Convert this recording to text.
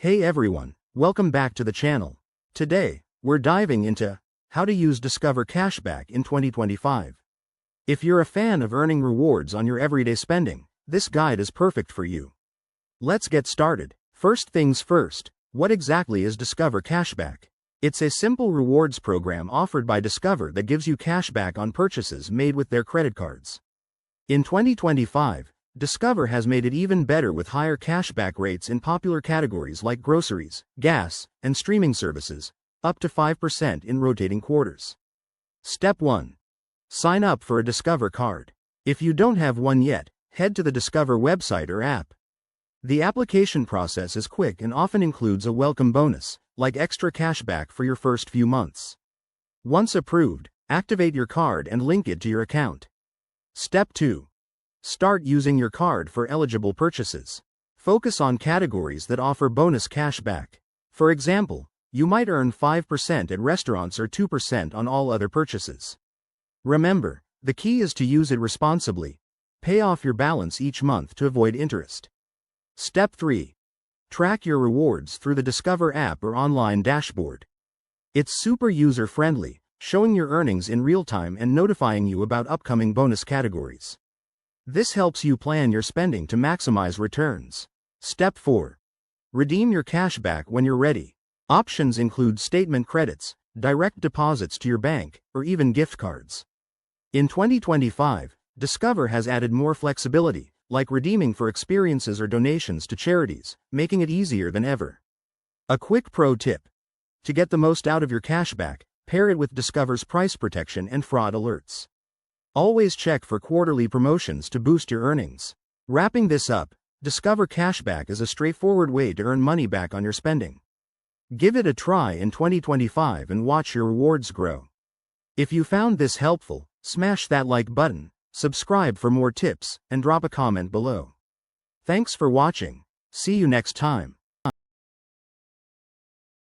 Hey everyone, welcome back to the channel. Today, we're diving into how to use Discover Cashback in 2025. If you're a fan of earning rewards on your everyday spending, this guide is perfect for you. Let's get started. First things first, what exactly is Discover Cashback? It's a simple rewards program offered by Discover that gives you cashback on purchases made with their credit cards. In 2025, Discover has made it even better with higher cashback rates in popular categories like groceries, gas, and streaming services, up to 5% in rotating quarters. Step 1. Sign up for a Discover card. If you don't have one yet, head to the Discover website or app. The application process is quick and often includes a welcome bonus, like extra cashback for your first few months. Once approved, activate your card and link it to your account. Step 2. Start using your card for eligible purchases. Focus on categories that offer bonus cashback. For example, you might earn 5% at restaurants or 2% on all other purchases. Remember, the key is to use it responsibly. Pay off your balance each month to avoid interest. Step 3. Track your rewards through the Discover app or online dashboard. It's super user-friendly, showing your earnings in real time and notifying you about upcoming bonus categories. This helps you plan your spending to maximize returns. Step 4. Redeem your cashback when you're ready. Options include statement credits, direct deposits to your bank, or even gift cards. In 2025, Discover has added more flexibility, like redeeming for experiences or donations to charities, making it easier than ever. A quick pro tip. To get the most out of your cashback, pair it with Discover's price protection and fraud alerts. Always check for quarterly promotions to boost your earnings. Wrapping this up, Discover Cashback is a straightforward way to earn money back on your spending. Give it a try in 2025 and watch your rewards grow. If you found this helpful, smash that like button, subscribe for more tips, and drop a comment below. Thanks for watching. See you next time.